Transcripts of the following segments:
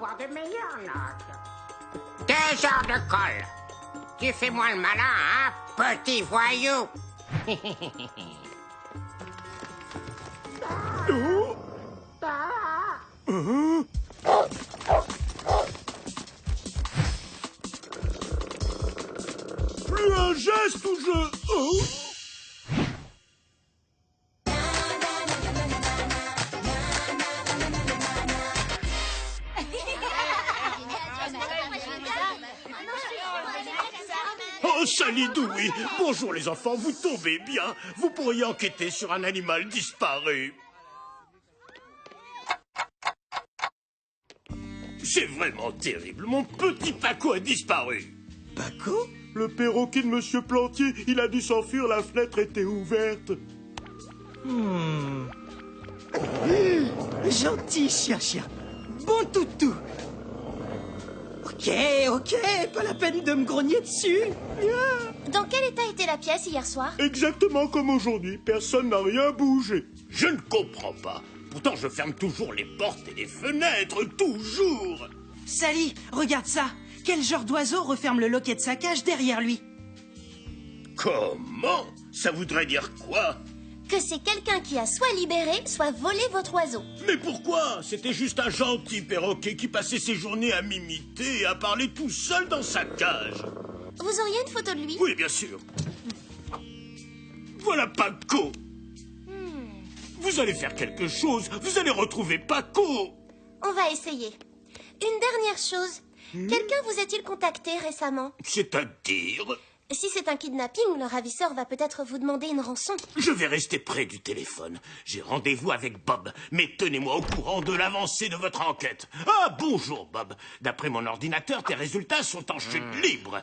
avoir de meilleures notes. 2 heures de colle. Tu fais moins le malin, hein, petit voyou. Plus un geste ou je... Oh. Oh, Sally Dewey! Bonjour les enfants, vous tombez bien. Vous pourriez enquêter sur un animal disparu. C'est vraiment terrible. Mon petit Paco a disparu. Paco? Le perroquet de Monsieur Plantier, il a dû s'enfuir, la fenêtre était ouverte. Gentil chien. Bon toutou. Ok, pas la peine de me grogner dessus. Dans quel état était la pièce hier soir? Exactement comme aujourd'hui, personne n'a rien bougé. Je ne comprends pas. Pourtant, je ferme toujours les portes et les fenêtres, toujours. Sally, regarde ça. Quel genre d'oiseau referme le loquet de sa cage derrière lui? Comment? Ça voudrait dire quoi? Que c'est quelqu'un qui a soit libéré, soit volé votre oiseau. Mais pourquoi? C'était juste un gentil perroquet qui passait ses journées à m'imiter et à parler tout seul dans sa cage. Vous auriez une photo de lui? Oui, bien sûr. Voilà Paco. Vous allez faire quelque chose. Vous allez retrouver Paco. On va essayer. Une dernière chose. Quelqu'un vous a-t-il contacté récemment? C'est-à-dire? Si c'est un kidnapping, le ravisseur va peut-être vous demander une rançon. Je vais rester près du téléphone. J'ai rendez-vous avec Bob. Mais tenez-moi au courant de l'avancée de votre enquête. Ah, bonjour, Bob. D'après mon ordinateur, tes résultats sont en chute libre.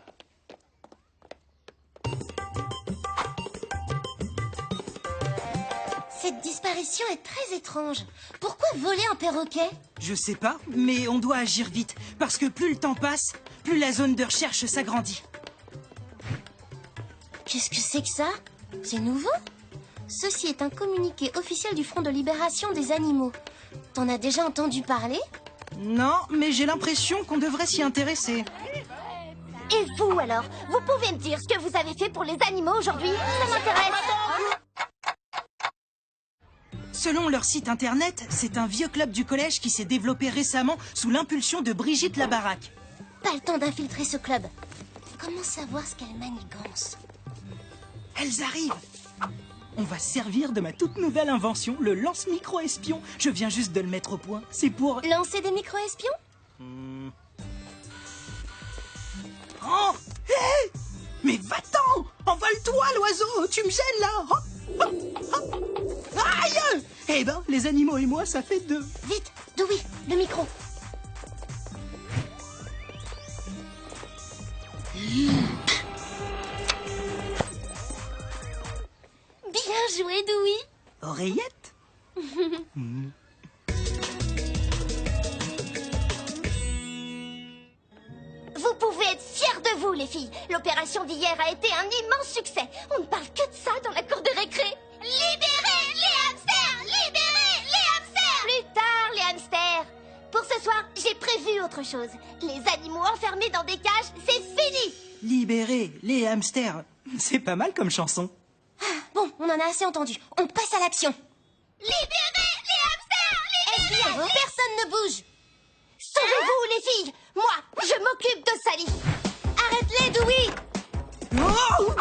Cette disparition est très étrange. Pourquoi voler un perroquet? Je sais pas, mais on doit agir vite. Parce que plus le temps passe, plus la zone de recherche s'agrandit. Qu'est-ce que c'est que ça? C'est nouveau? Ceci est un communiqué officiel du Front de Libération des Animaux. T'en as déjà entendu parler? Non, mais j'ai l'impression qu'on devrait s'y intéresser. Et vous alors? Vous pouvez me dire ce que vous avez fait pour les animaux aujourd'hui? Ça m'intéresse. Selon leur site internet, c'est un vieux club du collège qui s'est développé récemment sous l'impulsion de Brigitte Labaraque. Pas le temps d'infiltrer ce club. Comment savoir ce qu'elle manigance? Elles arrivent. On va se servir de ma toute nouvelle invention, le lance-micro-espion. Je viens juste de le mettre au point. C'est pour... Lancer des micro-espions? Oh! Hé! Mais va-t'en! Envole-toi, l'oiseau! Tu me gênes, là! Oh! Oh! Oh! Aïe! Eh ben, les animaux et moi, ça fait 2. Vite, Dewey, le micro. Bien joué, Dewey. Oreillette? Vous pouvez être fiers de vous, les filles. L'opération d'hier a été un immense succès. On ne parle que de ça dans la cour de récré. Libérez les hamsters! Libérez les hamsters! Plus tard, les hamsters. Pour ce soir, j'ai prévu autre chose. Les animaux enfermés dans des cages, c'est fini. Libérer les hamsters. C'est pas mal comme chanson. Bon, on en a assez entendu. On passe à l'action. Libérez les hamsters! Libérez! Personne ne bouge. Sauvez-vous, les filles. Moi, je m'occupe de Sally. Arrête-les, Dewey. Oh!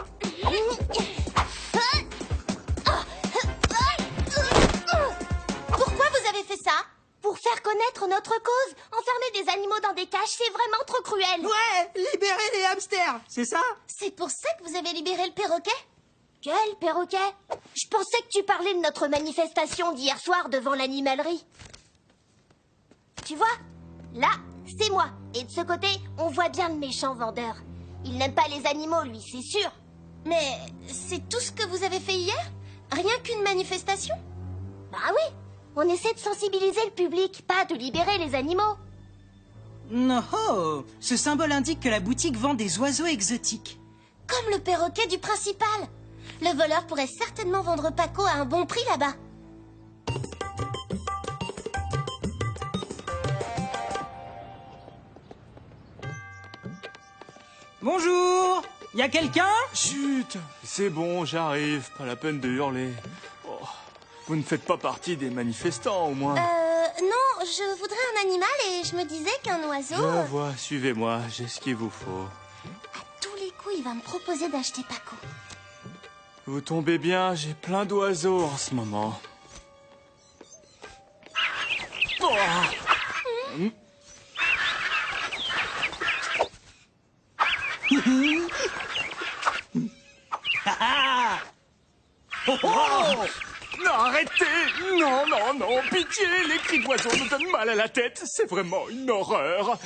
Pourquoi vous avez fait ça? Pour faire connaître notre cause. Enfermer des animaux dans des cages, c'est vraiment trop cruel. Ouais, libérer les hamsters, c'est ça? C'est pour ça que vous avez libéré le perroquet? Quel perroquet? Je pensais que tu parlais de notre manifestation d'hier soir devant l'animalerie. Tu vois? Là, c'est moi. Et de ce côté, on voit bien le méchant vendeur. Il n'aime pas les animaux, lui, c'est sûr. Mais c'est tout ce que vous avez fait hier? Rien qu'une manifestation? Bah oui, on essaie de sensibiliser le public, pas de libérer les animaux. Non, oh, ce symbole indique que la boutique vend des oiseaux exotiques. Comme le perroquet du principal. Le voleur pourrait certainement vendre Paco à un bon prix là-bas. Bonjour. Y a quelqu'un? Chut, c'est bon, j'arrive, pas la peine de hurler. Oh, vous ne faites pas partie des manifestants, au moins. Non, je voudrais un animal et je me disais qu'un oiseau... Je vois, suivez-moi, j'ai ce qu'il vous faut. À tous les coups, il va me proposer d'acheter Paco. Vous tombez bien, j'ai plein d'oiseaux en ce moment. Oh. Non, arrêtez! Non, non, non, pitié! Les cris d'oiseaux me donnent mal à la tête. C'est vraiment une horreur.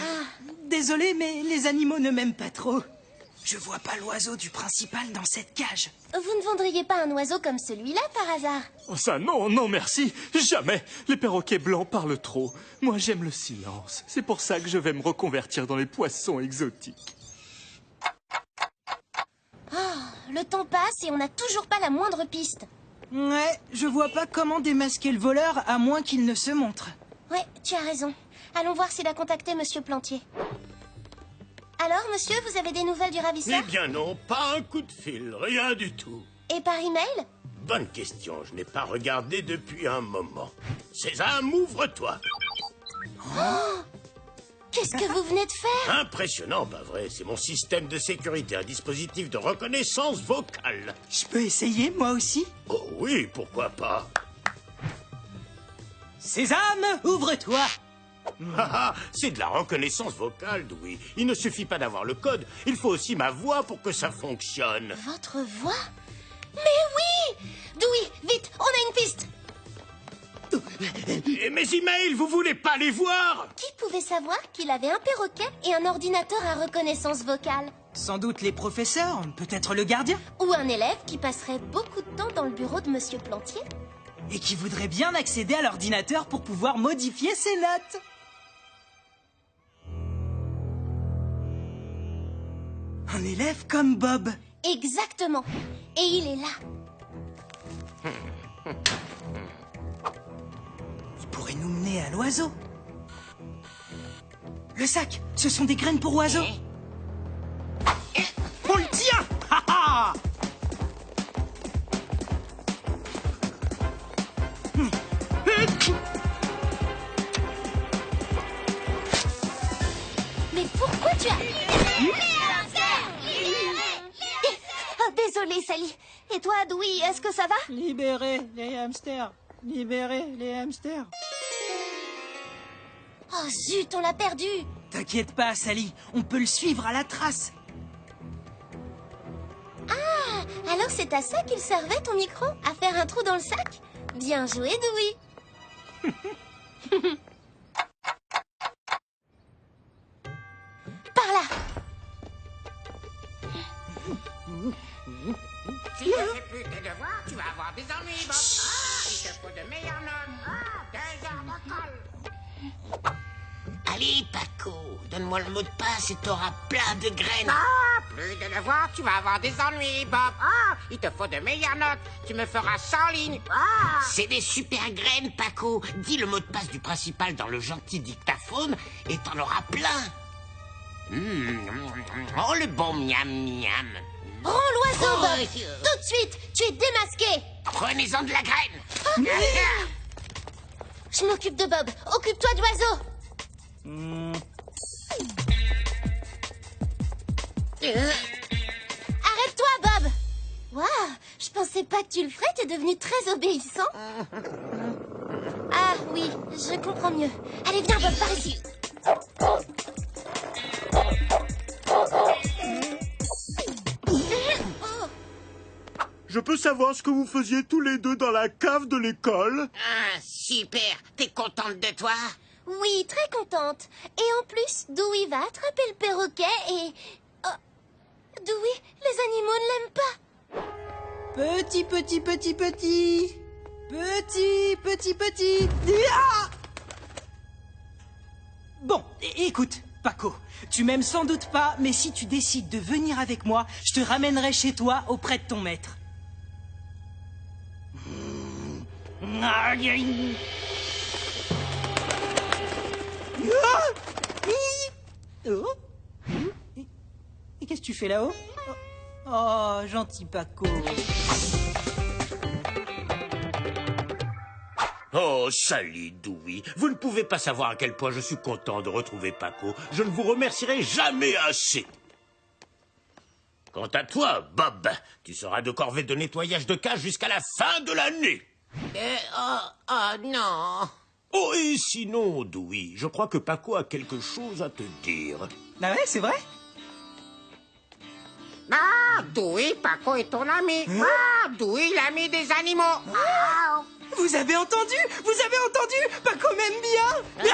Désolé, mais les animaux ne m'aiment pas trop. Je vois pas l'oiseau du principal dans cette cage. Vous ne vendriez pas un oiseau comme celui-là par hasard? Oh, ça, non, non, merci. Jamais. Les perroquets blancs parlent trop. Moi, j'aime le silence. C'est pour ça que je vais me reconvertir dans les poissons exotiques. Le temps passe et on n'a toujours pas la moindre piste. Ouais, je vois pas comment démasquer le voleur à moins qu'il ne se montre. Ouais, tu as raison. Allons voir s'il a contacté Monsieur Plantier. Alors, monsieur, vous avez des nouvelles du ravisseur? Eh bien non, pas un coup de fil, rien du tout. Et par email? Bonne question, je n'ai pas regardé depuis un moment. Sésame, ouvre-toi. Qu'est-ce que vous venez de faire? Impressionnant, pas vrai? C'est mon système de sécurité, un dispositif de reconnaissance vocale. Je peux essayer, moi aussi? Oh oui, pourquoi pas? Sésame, ouvre-toi! Haha, c'est de la reconnaissance vocale, Dewey. Il ne suffit pas d'avoir le code, il faut aussi ma voix pour que ça fonctionne. Votre voix? Mais oui! Dewey, vite, on a une piste! Et mes emails, vous voulez pas les voir? Qui pouvait savoir qu'il avait un perroquet et un ordinateur à reconnaissance vocale? Sans doute les professeurs, peut-être le gardien, Ou un élève qui passerait beaucoup de temps dans le bureau de Monsieur Plantier? et qui voudrait bien accéder à l'ordinateur pour pouvoir modifier ses notes. Un élève comme Bob. Exactement. Et il est là. Il pourrait nous mener à l'oiseau. Le sac, ce sont des graines pour oiseaux. On le tient! Ha ha! Mais pourquoi tu as... Oh, désolée, Sally. Et toi, Dewey, est-ce que ça va? Libérez les hamsters. Libérez les hamsters. Oh zut, on l'a perdu. T'inquiète pas, Sally. On peut le suivre à la trace. Ah, alors c'est à ça qu'il servait ton micro? À faire un trou dans le sac? Bien joué, Dewey. Par là. Si tu fais plus tes devoirs, tu vas avoir des ennuis, Bob. Ah, il te faut de meilleures notes. Ah, 2 heures de colle. Allez, Paco, donne-moi le mot de passe et t'auras plein de graines. Ah, plus de devoirs, tu vas avoir des ennuis, Bob. Ah, il te faut de meilleures notes. Tu me feras 100 lignes. Ah. C'est des super graines, Paco. Dis le mot de passe du principal dans le gentil dictaphone et t'en auras plein. Oh, le bon miam miam. Prends l'oiseau, Oh, Bob. Tout de suite, tu es démasqué. Prenez-en de la graine. Je m'occupe de Bob. Occupe-toi de l'oiseau. Arrête-toi, Bob. Waouh, je pensais pas que tu le ferais. T'es devenu très obéissant. Ah oui, je comprends mieux. Allez, viens, Bob, par ici. Je peux savoir ce que vous faisiez tous les deux dans la cave de l'école? Ah, super. T'es contente de toi? Oui, très contente. Et en plus, Dewey va attraper le perroquet et... Oh, Dewey, les animaux ne l'aiment pas. Petit, petit, petit, petit. Petit, petit, petit. Ah! Bon, écoute, Paco, tu m'aimes sans doute pas, mais si tu décides de venir avec moi, je te ramènerai chez toi auprès de ton maître. Et qu'est-ce Qu'est-ce que tu fais là-haut? Oh, gentil Paco. Oh, salut, Dewey. Vous ne pouvez pas savoir à quel point je suis content de retrouver Paco. Je ne vous remercierai jamais assez. Quant à toi, Bob, tu seras de corvée de nettoyage de cage jusqu'à la fin de l'année. Non. Oh, et sinon, Dewey, je crois que Paco a quelque chose à te dire. Ah ouais, c'est vrai? Ah, Dewey, Paco est ton ami. Ah, Dewey, l'ami des animaux. Ah. Vous avez entendu? Vous avez entendu? Paco m'aime bien.